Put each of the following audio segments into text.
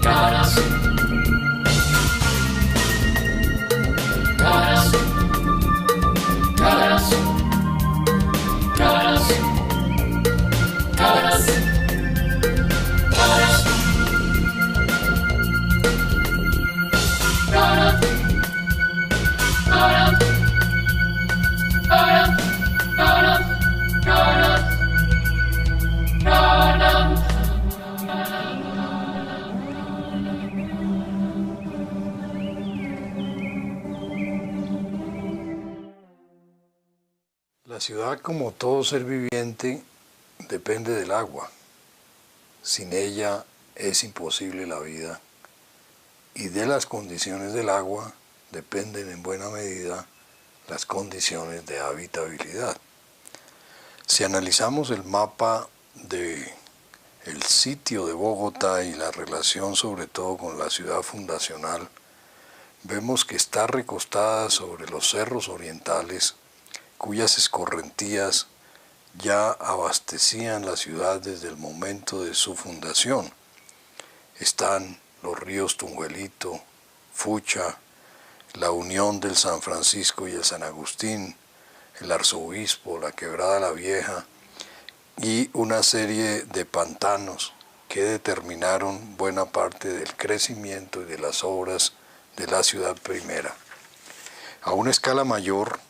Caras, caras, caras, caras, caras, caras, cara, cara, cara, cara, cara, cara. La ciudad, como todo ser viviente, depende del agua. Sin ella es imposible la vida. Y de las condiciones del agua dependen en buena medida las condiciones de habitabilidad. Si analizamos el mapa del sitio de Bogotá y la relación sobre todo con la ciudad fundacional, vemos que está recostada sobre los cerros orientales, cuyas escorrentías ya abastecían la ciudad desde el momento de su fundación. Están los ríos Tunguelito, Fucha, la unión del San Francisco y el San Agustín, el Arzobispo, la Quebrada la Vieja y una serie de pantanos que determinaron buena parte del crecimiento y de las obras de la ciudad primera. A una escala mayor,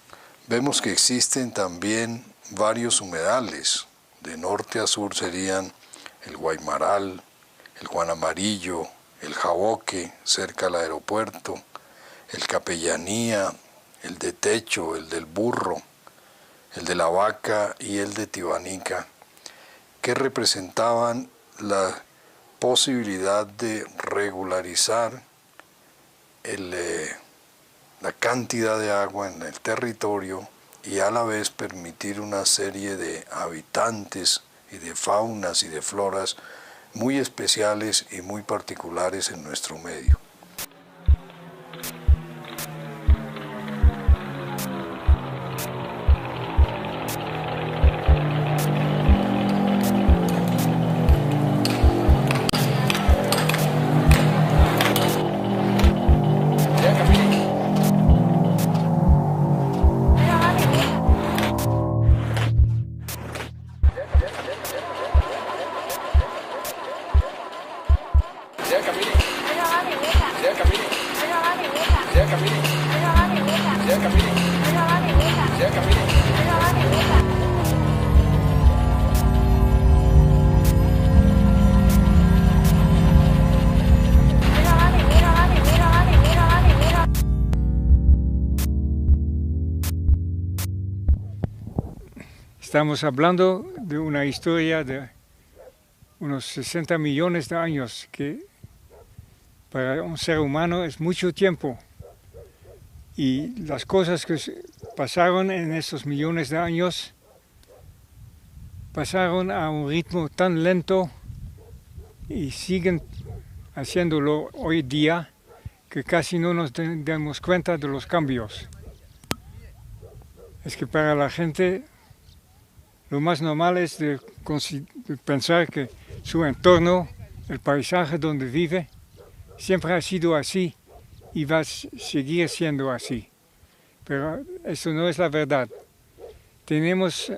vemos que existen también varios humedales. De norte a sur serían el Guaymaral, el Juan Amarillo, el Jaboque, cerca al aeropuerto, el Capellanía, el de Techo, el del Burro, el de la Vaca y el de Tibanica, que representaban la posibilidad de regularizar la cantidad de agua en el territorio y a la vez permitir una serie de habitantes y de faunas y de floras muy especiales y muy particulares en nuestro medio. Estamos hablando de una historia de unos 60 millones de años, que para un ser humano es mucho tiempo. Y las cosas que pasaron en estos millones de años pasaron a un ritmo tan lento y siguen haciéndolo hoy día que casi no nos damos cuenta de los cambios. Es que para la gente lo más normal es de pensar que su entorno, el paisaje donde vive, siempre ha sido así y va a seguir siendo así. Pero eso no es la verdad. Tenemos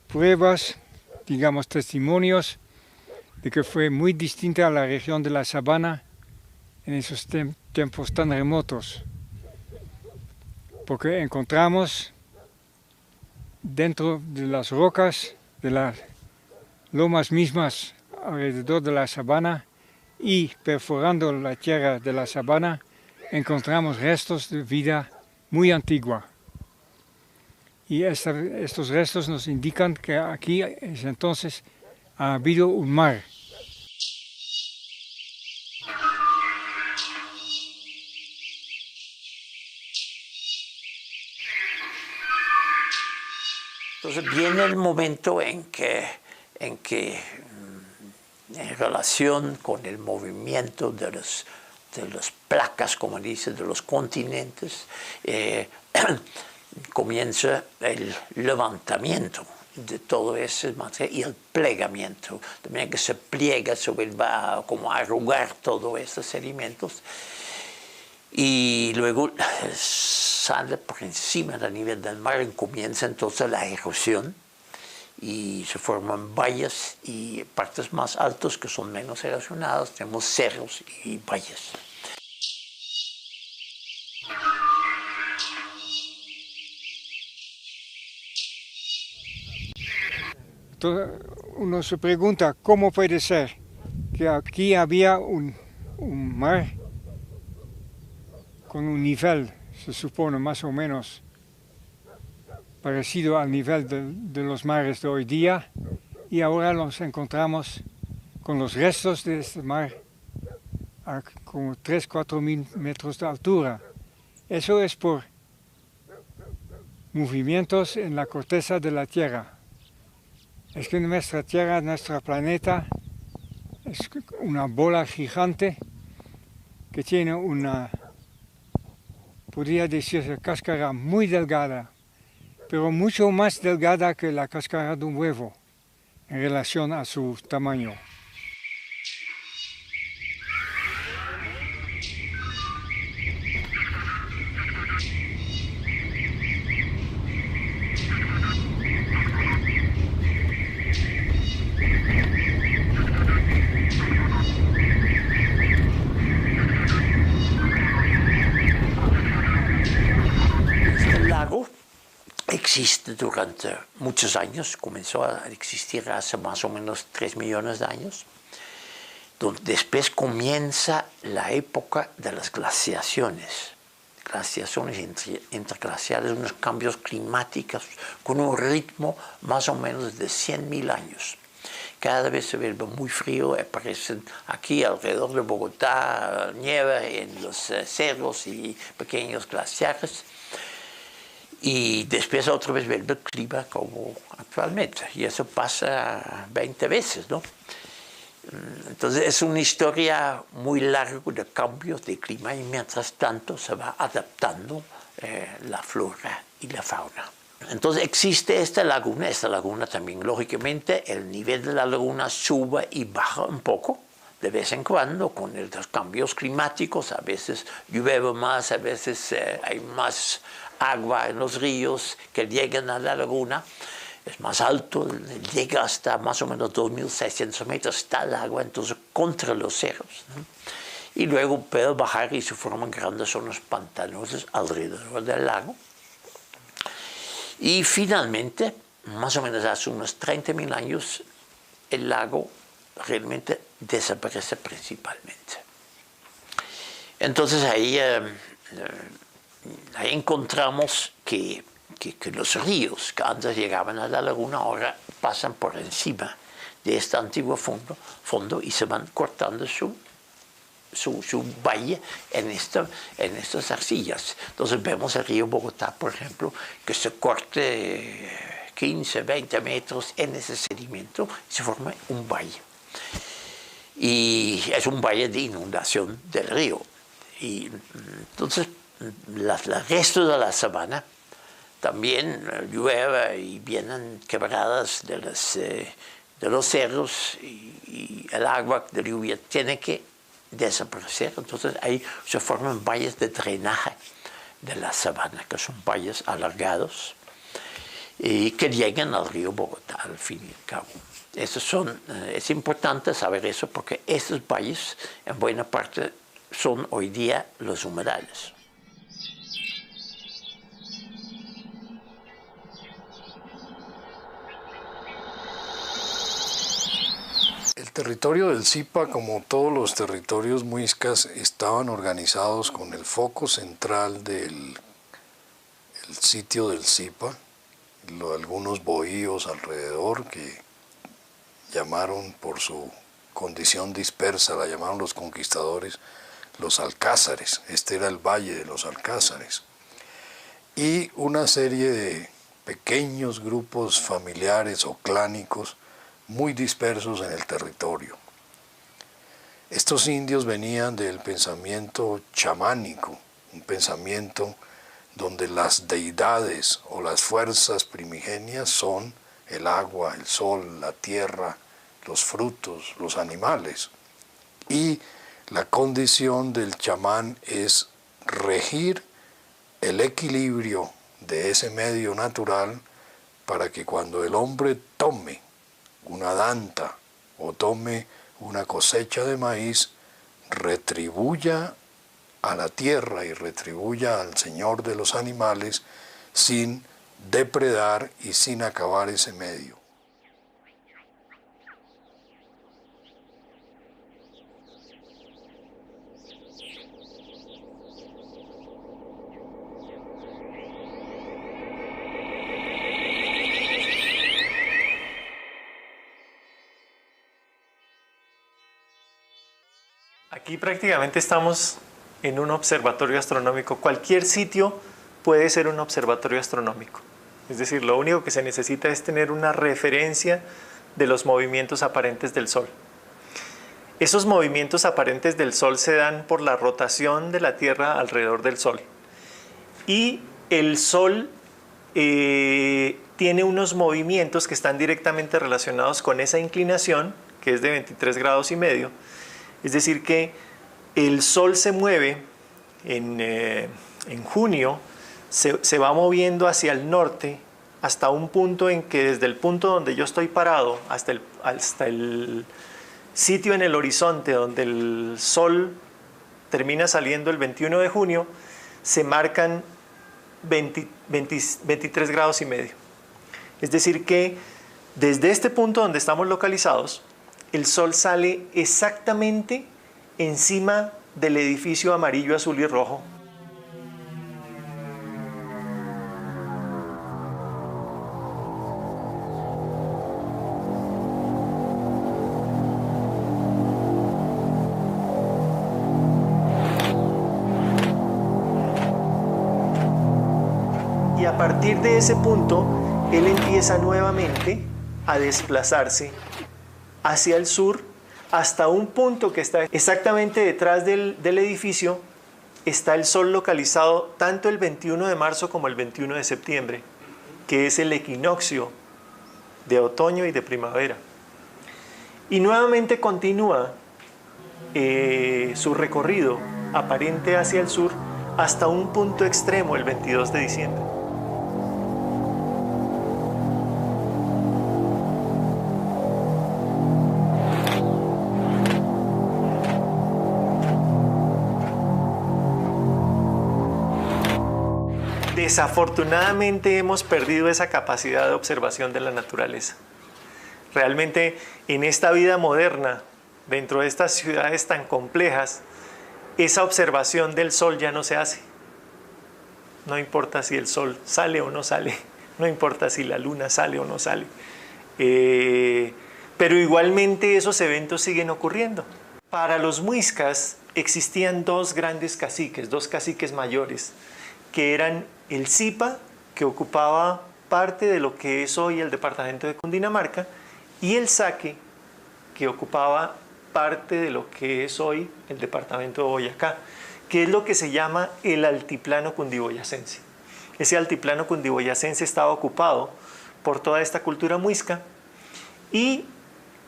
pruebas, digamos testimonios, de que fue muy distinta a la región de la sabana en esos tiempos tan remotos. Porque encontramos dentro de las rocas, de las lomas mismas alrededor de la sabana y perforando la tierra de la sabana, encontramos restos de vida muy antigua. Y estos restos nos indican que aquí entonces ha habido un mar. Entonces viene el momento en que en relación con el movimiento de las placas, como dice, de los continentes, comienza el levantamiento de todo ese material y el plegamiento, también que se pliega, va como a arrugar todos esos sedimentos y luego sale por encima del nivel del mar y comienza entonces la erosión y se forman valles y partes más altas que son menos erosionadas, tenemos cerros y valles. Entonces, uno se pregunta cómo puede ser que aquí había un mar con un nivel, se supone más o menos parecido al nivel de los mares de hoy día, y ahora nos encontramos con los restos de este mar a como 3.000 a 4.000 metros de altura. Eso es por movimientos en la corteza de la Tierra. Es que nuestra Tierra, nuestro planeta, es una bola gigante que tiene una, podría decirse, cáscara muy delgada, pero mucho más delgada que la cáscara de un huevo en relación a su tamaño. Existe durante muchos años, comenzó a existir hace más o menos 3 millones de años. Después comienza la época de las glaciaciones interglaciales, unos cambios climáticos con un ritmo más o menos de 100.000 años. Cada vez se vuelve muy frío, aparecen aquí alrededor de Bogotá nieve en los cerros y pequeños glaciares. Y después otra vez vuelve el clima como actualmente. Y eso pasa 20 veces, ¿no? Entonces es una historia muy larga de cambios de clima y mientras tanto se va adaptando la flora y la fauna. Entonces existe esta laguna también, lógicamente, el nivel de la laguna sube y baja un poco de vez en cuando con los cambios climáticos, a veces llueve más, a veces hay más agua en los ríos que llegan a la laguna, es más alto, llega hasta más o menos 2.600 metros, está el agua entonces contra los cerros, ¿no? Y luego puede bajar y se forman grandes zonas pantanosas alrededor del lago. Y finalmente, más o menos hace unos 30.000 años, el lago realmente desaparece principalmente. Entonces ahí encontramos que los ríos que antes llegaban a la laguna ahora pasan por encima de este antiguo fondo y se van cortando su valle en estas arcillas. Entonces vemos el río Bogotá, por ejemplo, que se corte 15, 20 metros en ese sedimento y se forma un valle. Y es un valle de inundación del río. Y entonces el resto de la sabana también llueve y vienen quebradas de los cerros y el agua de lluvia tiene que desaparecer. Entonces ahí se forman valles de drenaje de la sabana, que son valles alargados y que llegan al río Bogotá al fin y al cabo. Es importante saber eso porque estos valles en buena parte son hoy día los humedales. El territorio del Zipa, como todos los territorios muiscas, estaban organizados con el foco central del sitio del Zipa, algunos bohíos alrededor que llamaron por su condición dispersa, la llamaron los conquistadores los alcázares. Este era el valle de los alcázares. Y una serie de pequeños grupos familiares o clánicos muy dispersos en el territorio. Estos indios venían del pensamiento chamánico, un pensamiento donde las deidades o las fuerzas primigenias son el agua, el sol, la tierra, los frutos, los animales. Y la condición del chamán es regir el equilibrio de ese medio natural para que cuando el hombre tome una danta o tome una cosecha de maíz, retribuya a la tierra y retribuya al Señor de los animales sin depredar y sin acabar ese medio. Aquí prácticamente estamos en un observatorio astronómico. Cualquier sitio puede ser un observatorio astronómico. Es decir, lo único que se necesita es tener una referencia de los movimientos aparentes del Sol. Esos movimientos aparentes del Sol se dan por la rotación de la Tierra alrededor del Sol. Y el Sol tiene unos movimientos que están directamente relacionados con esa inclinación, que es de 23 grados y medio. Es decir que el Sol se mueve en junio, se va moviendo hacia el norte hasta un punto en que desde el punto donde yo estoy parado hasta el sitio en el horizonte donde el Sol termina saliendo el 21 de junio, se marcan 23 grados y medio. Es decir que desde este punto donde estamos localizados, el Sol sale exactamente encima del edificio amarillo, azul y rojo. Y a partir de ese punto, él empieza nuevamente a desplazarse hacia el sur hasta un punto que está exactamente detrás del edificio. Está el Sol localizado tanto el 21 de marzo como el 21 de septiembre, que es el equinoccio de otoño y de primavera. Y nuevamente continúa su recorrido aparente hacia el sur hasta un punto extremo el 22 de diciembre. Desafortunadamente hemos perdido esa capacidad de observación de la naturaleza. Realmente en esta vida moderna, dentro de estas ciudades tan complejas, esa observación del Sol ya no se hace. No importa si el Sol sale o no sale, no importa si la luna sale o no sale. Pero igualmente esos eventos siguen ocurriendo. Para los muiscas existían dos grandes caciques, dos caciques mayores, que eran el Zipa, que ocupaba parte de lo que es hoy el departamento de Cundinamarca, y el Zaque, que ocupaba parte de lo que es hoy el departamento de Boyacá, que es lo que se llama el altiplano cundiboyacense. Ese altiplano cundiboyacense estaba ocupado por toda esta cultura muisca, y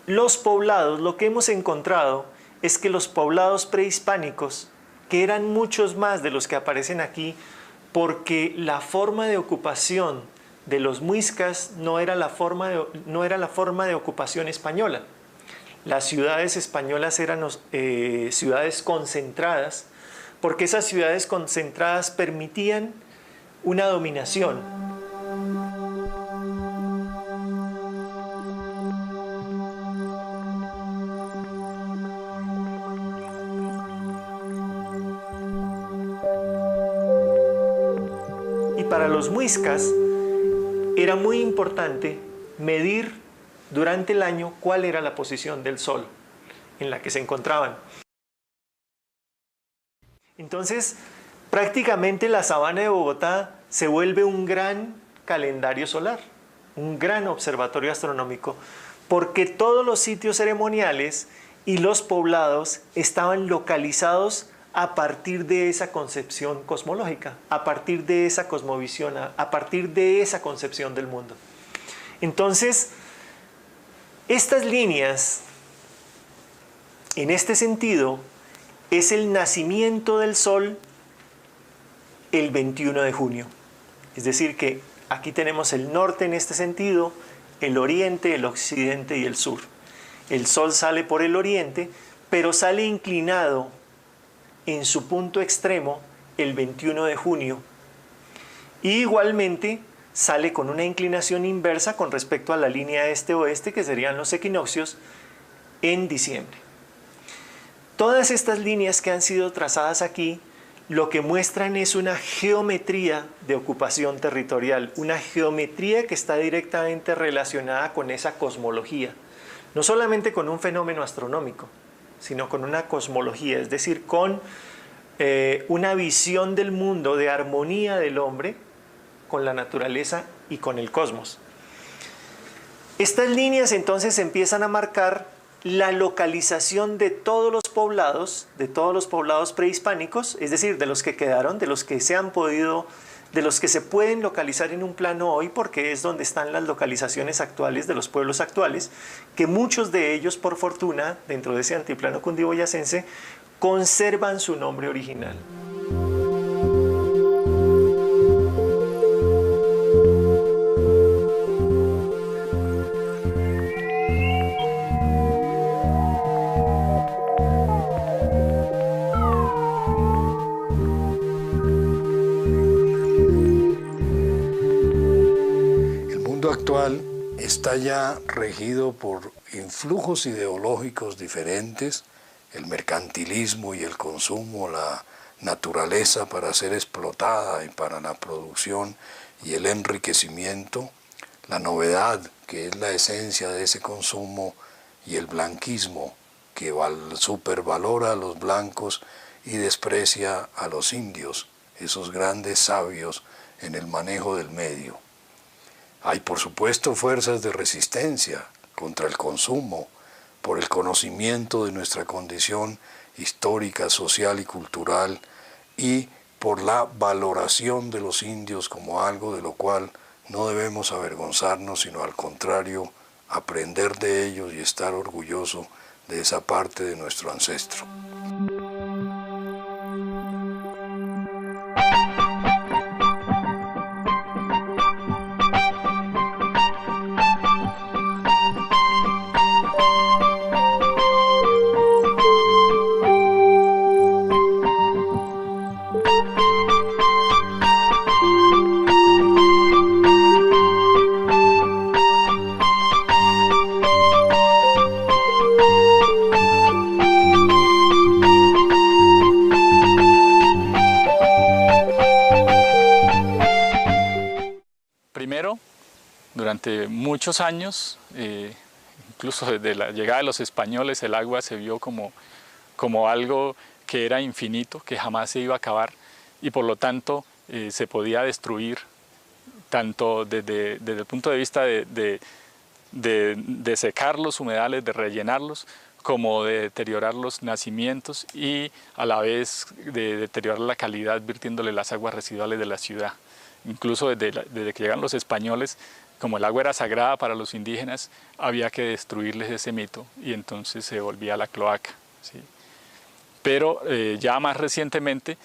los poblados, lo que hemos encontrado es que los poblados prehispánicos, que eran muchos más de los que aparecen aquí, porque la forma de ocupación de los muiscas no era la forma de ocupación española. Las ciudades españolas eran ciudades concentradas, porque esas ciudades concentradas permitían una dominación. Para los muiscas era muy importante medir durante el año cuál era la posición del Sol en la que se encontraban. Entonces, prácticamente la sabana de Bogotá se vuelve un gran calendario solar, un gran observatorio astronómico, porque todos los sitios ceremoniales y los poblados estaban localizados a partir de esa concepción cosmológica, a partir de esa cosmovisión, a partir de esa concepción del mundo. Entonces, estas líneas, en este sentido, es el nacimiento del Sol el 21 de junio. Es decir, que aquí tenemos el norte en este sentido, el oriente, el occidente y el sur. El Sol sale por el oriente, pero sale inclinado en su punto extremo el 21 de junio. Y igualmente sale con una inclinación inversa con respecto a la línea este-oeste, que serían los equinoccios, en diciembre. Todas estas líneas que han sido trazadas aquí lo que muestran es una geometría de ocupación territorial, una geometría que está directamente relacionada con esa cosmología, no solamente con un fenómeno astronómico, sino con una cosmología, es decir, con una visión del mundo de armonía del hombre con la naturaleza y con el cosmos. Estas líneas entonces empiezan a marcar la localización de todos los poblados prehispánicos, es decir, de los que quedaron, de los que se han podido, de los que se pueden localizar en un plano hoy, porque es donde están las localizaciones actuales de los pueblos actuales, que muchos de ellos, por fortuna, dentro de ese antiplano cundiboyacense, conservan su nombre original. Está ya regido por influjos ideológicos diferentes, el mercantilismo y el consumo, la naturaleza para ser explotada y para la producción y el enriquecimiento, la novedad, que es la esencia de ese consumo, y el blanquismo, que supervalora a los blancos y desprecia a los indios, esos grandes sabios en el manejo del medio. Hay, por supuesto, fuerzas de resistencia contra el consumo, por el conocimiento de nuestra condición histórica, social y cultural, y por la valoración de los indios como algo de lo cual no debemos avergonzarnos, sino al contrario, aprender de ellos y estar orgulloso de esa parte de nuestro ancestro. Durante muchos años, incluso desde la llegada de los españoles, el agua se vio como algo que era infinito, que jamás se iba a acabar, y por lo tanto se podía destruir, tanto desde el punto de vista de secar los humedales, de rellenarlos, como de deteriorar los nacimientos y a la vez de deteriorar la calidad vertiéndole las aguas residuales de la ciudad. Incluso desde que llegan los españoles, como el agua era sagrada para los indígenas, había que destruirles ese mito y entonces se volvía la cloaca, ¿sí? Pero ya más recientemente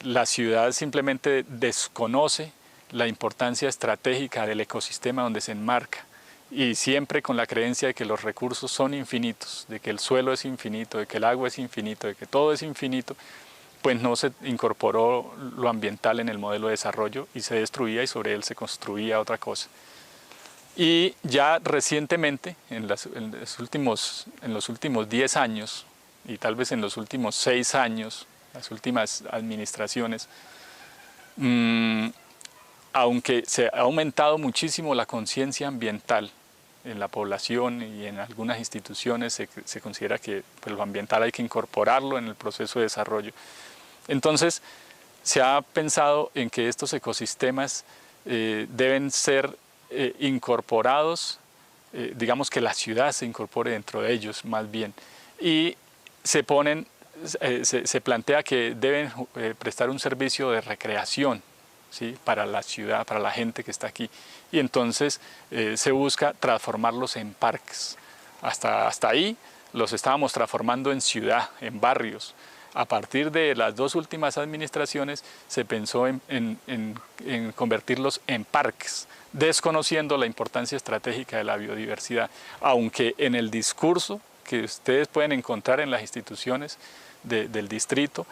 la ciudad simplemente desconoce la importancia estratégica del ecosistema donde se enmarca y siempre con la creencia de que los recursos son infinitos, de que el suelo es infinito, de que el agua es infinito, de que todo es infinito, pues no se incorporó lo ambiental en el modelo de desarrollo y se destruía y sobre él se construía otra cosa. Y ya recientemente, en los últimos 10 años y tal vez en los últimos 6 años, las últimas administraciones, aunque se ha aumentado muchísimo la conciencia ambiental en la población y en algunas instituciones, se considera que pues, lo ambiental hay que incorporarlo en el proceso de desarrollo. Entonces, se ha pensado en que estos ecosistemas deben ser incorporados, digamos que la ciudad se incorpore dentro de ellos más bien, y se plantea que deben prestar un servicio de recreación, ¿sí?, para la ciudad, para la gente que está aquí, y entonces se busca transformarlos en parques. Hasta ahí los estábamos transformando en ciudad, en barrios. A partir de las dos últimas administraciones se pensó en convertirlos en parques, desconociendo la importancia estratégica de la biodiversidad, aunque en el discurso que ustedes pueden encontrar en las instituciones del distrito,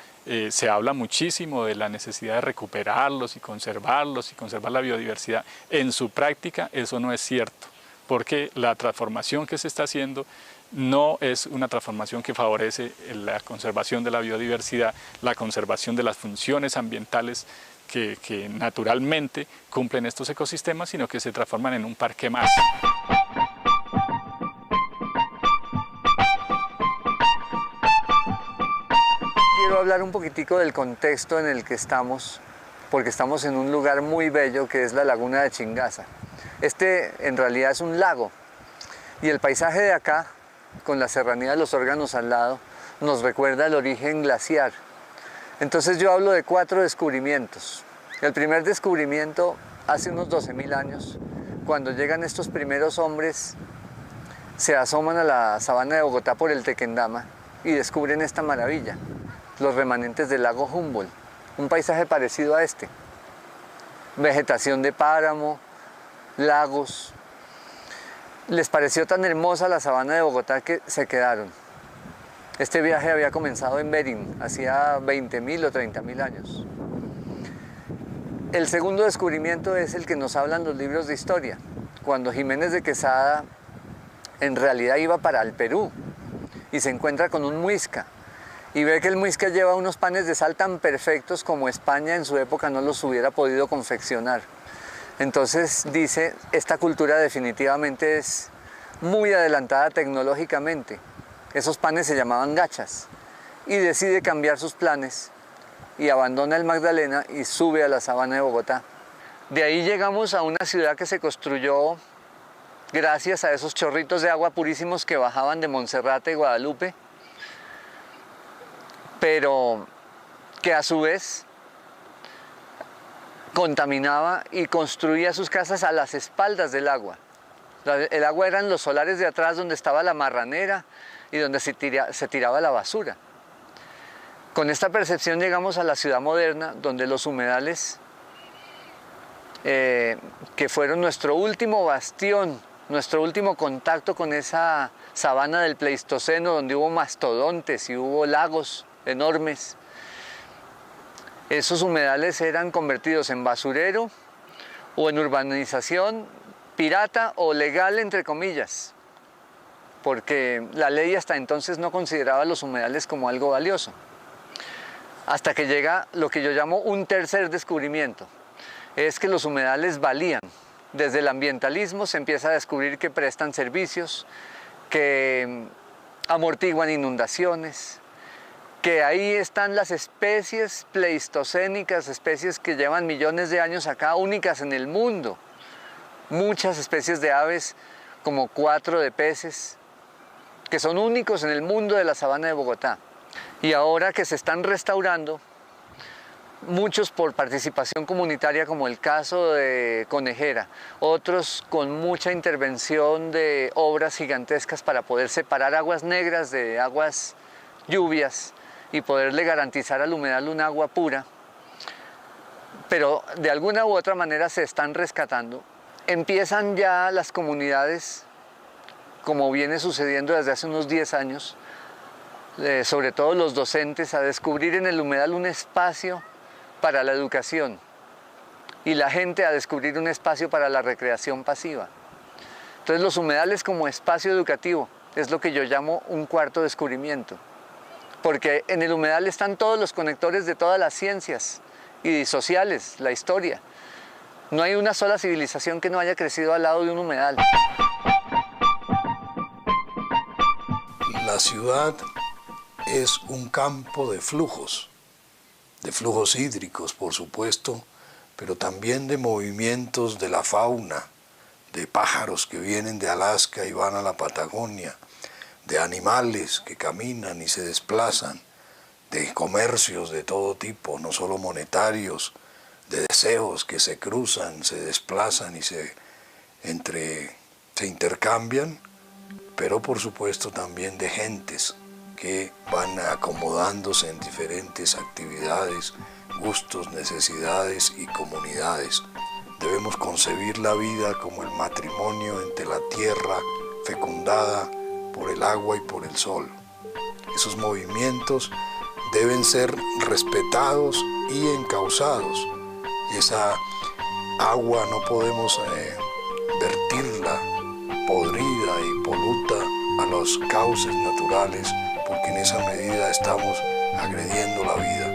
se habla muchísimo de la necesidad de recuperarlos y conservar la biodiversidad. En su práctica eso no es cierto, porque la transformación que se está haciendo no es una transformación que favorece la conservación de la biodiversidad, la conservación de las funciones ambientales que naturalmente cumplen estos ecosistemas, sino que se transforman en un parque más. Quiero hablar un poquitico del contexto en el que estamos, porque estamos en un lugar muy bello que es la laguna de Chingaza. Este en realidad es un lago, y el paisaje de acá, con la serranía de los Órganos al lado, nos recuerda el origen glaciar. Entonces yo hablo de 4 descubrimientos. El primer descubrimiento hace unos 12.000 años, cuando llegan estos primeros hombres, se asoman a la sabana de Bogotá por el Tequendama y descubren esta maravilla, los remanentes del lago Humboldt, un paisaje parecido a este. Vegetación de páramo, lagos. Les pareció tan hermosa la sabana de Bogotá que se quedaron. Este viaje había comenzado en Bering, hacía 20.000 o 30.000 años. El segundo descubrimiento es el que nos hablan los libros de historia, cuando Jiménez de Quesada en realidad iba para el Perú y se encuentra con un muisca y ve que el muisca lleva unos panes de sal tan perfectos como España en su época no los hubiera podido confeccionar. Entonces dice, esta cultura definitivamente es muy adelantada tecnológicamente. Esos panes se llamaban gachas, y decide cambiar sus planes y abandona el Magdalena y sube a la sabana de Bogotá. De ahí llegamos a una ciudad que se construyó gracias a esos chorritos de agua purísimos que bajaban de Monserrate y Guadalupe, pero que a su vez contaminaba y construía sus casas a las espaldas del agua. El agua eran los solares de atrás donde estaba la marranera y donde se tiraba la basura. Con esta percepción llegamos a la ciudad moderna, donde los humedales, que fueron nuestro último bastión, nuestro último contacto con esa sabana del Pleistoceno, donde hubo mastodontes y hubo lagos enormes, esos humedales eran convertidos en basurero o en urbanización pirata o legal, entre comillas, porque la ley hasta entonces no consideraba los humedales como algo valioso. Hasta que llega lo que yo llamo un tercer descubrimiento, es que los humedales valían. Desde el ambientalismo se empieza a descubrir que prestan servicios, que amortiguan inundaciones, que ahí están las especies pleistocénicas, especies que llevan millones de años acá, únicas en el mundo. Muchas especies de aves, como 4 de peces, que son únicos en el mundo de la sabana de Bogotá. Y ahora que se están restaurando, muchos por participación comunitaria, como el caso de Conejera, otros con mucha intervención de obras gigantescas para poder separar aguas negras de aguas lluvias y poderle garantizar al humedal un agua pura, pero de alguna u otra manera se están rescatando. Empiezan ya las comunidades, como viene sucediendo desde hace unos 10 años, sobre todo los docentes, a descubrir en el humedal un espacio para la educación y la gente a descubrir un espacio para la recreación pasiva. Entonces los humedales como espacio educativo es lo que yo llamo un cuarto descubrimiento, porque en el humedal están todos los conectores de todas las ciencias y sociales, la historia. No hay una sola civilización que no haya crecido al lado de un humedal. La ciudad es un campo de flujos hídricos, por supuesto, pero también de movimientos de la fauna, de pájaros que vienen de Alaska y van a la Patagonia, de animales que caminan y se desplazan, de comercios de todo tipo, no solo monetarios, de deseos que se cruzan, se desplazan y se intercambian, pero por supuesto también de gentes que van acomodándose en diferentes actividades, gustos, necesidades y comunidades. Debemos concebir la vida como el matrimonio entre la tierra fecundada por el agua y por el sol. Esos movimientos deben ser respetados y encauzados. Esa agua no podemos vertirla podrida y poluta a los cauces naturales, porque en esa medida estamos agrediendo la vida.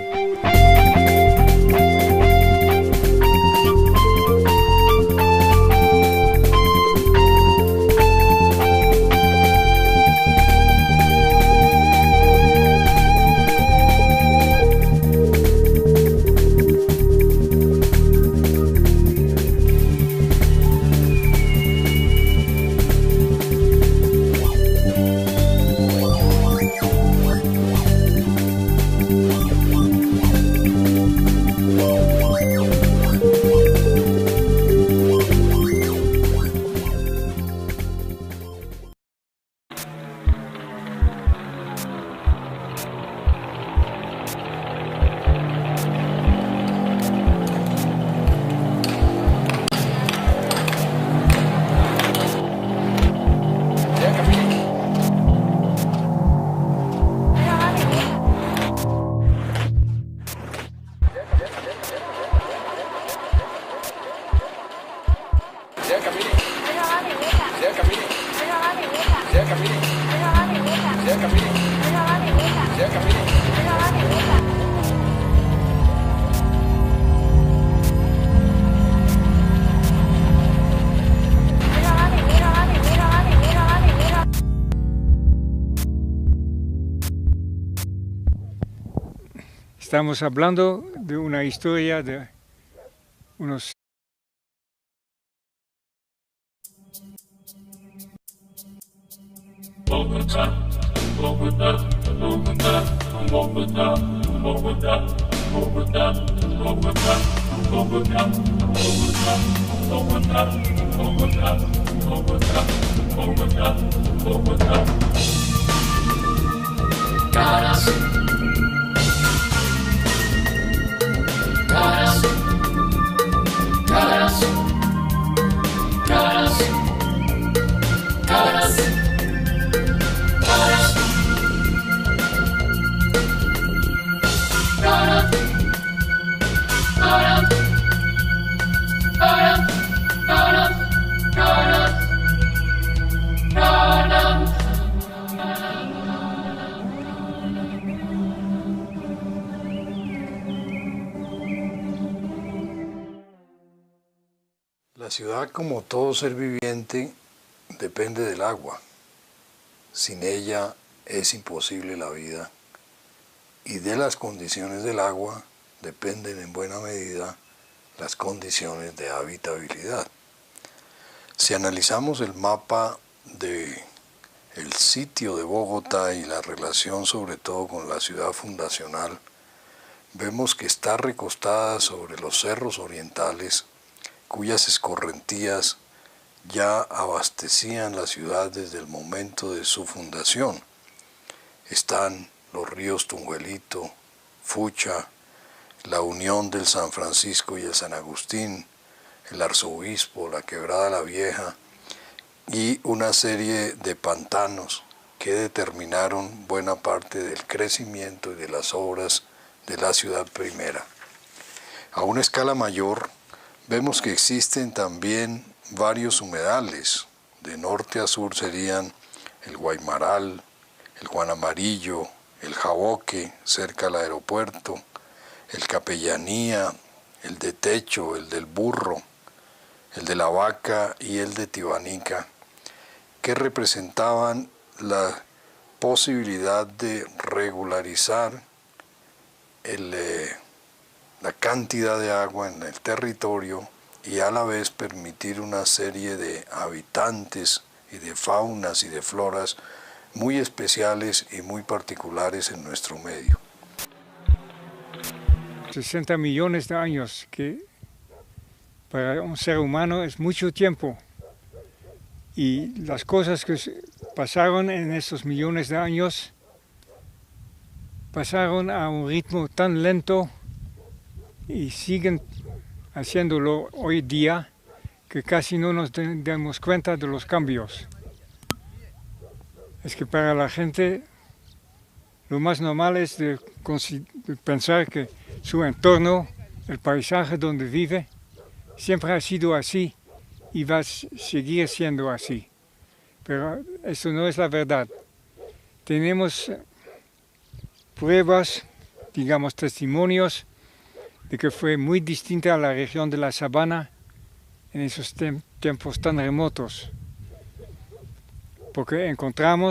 Estamos hablando de una historia de unos Bogotá, Bogotá, Bogotá, Bogotá, Bogotá, Bogotá, Bogotá, Bogotá, Bogotá, Bogotá, Bogotá, Bogotá, Bogotá, Bogotá. Caras. Caras. Caras. Caras. Caras. Caras. Cara. Cara. Cara. Cara. Cara. Cara. La ciudad, como todo ser viviente, depende del agua. Sin ella es imposible la vida. Y de las condiciones del agua dependen en buena medida las condiciones de habitabilidad. Si analizamos el mapa del sitio de Bogotá y la relación sobre todo con la ciudad fundacional, vemos que está recostada sobre los cerros orientales, cuyas escorrentías ya abastecían la ciudad desde el momento de su fundación. Están los ríos Tunjuelito, Fucha, la unión del San Francisco y el San Agustín, el Arzobispo, la Quebrada la Vieja y una serie de pantanos que determinaron buena parte del crecimiento y de las obras de la ciudad primera. A una escala mayor, vemos que existen también varios humedales. De norte a sur serían el Guaymaral, el Juan Amarillo, el Jaboque, cerca al aeropuerto, el Capellanía, el de Techo, el del Burro, el de la Vaca y el de Tibanica, que representaban la posibilidad de regularizar la cantidad de agua en el territorio y a la vez permitir una serie de habitantes y de faunas y de floras muy especiales y muy particulares en nuestro medio. 60 millones de años, que para un ser humano es mucho tiempo. Y las cosas que pasaron en estos millones de años pasaron a un ritmo tan lento y siguen haciéndolo hoy día que casi no nos damos cuenta de los cambios. Es que para la gente lo más normal es de pensar que su entorno, el paisaje donde vive, siempre ha sido así y va a seguir siendo así. Pero eso no es la verdad. Tenemos pruebas, digamos testimonios, de que fue muy distinta a la región de la sabana en esos tiempos tan remotos. Porque encontramos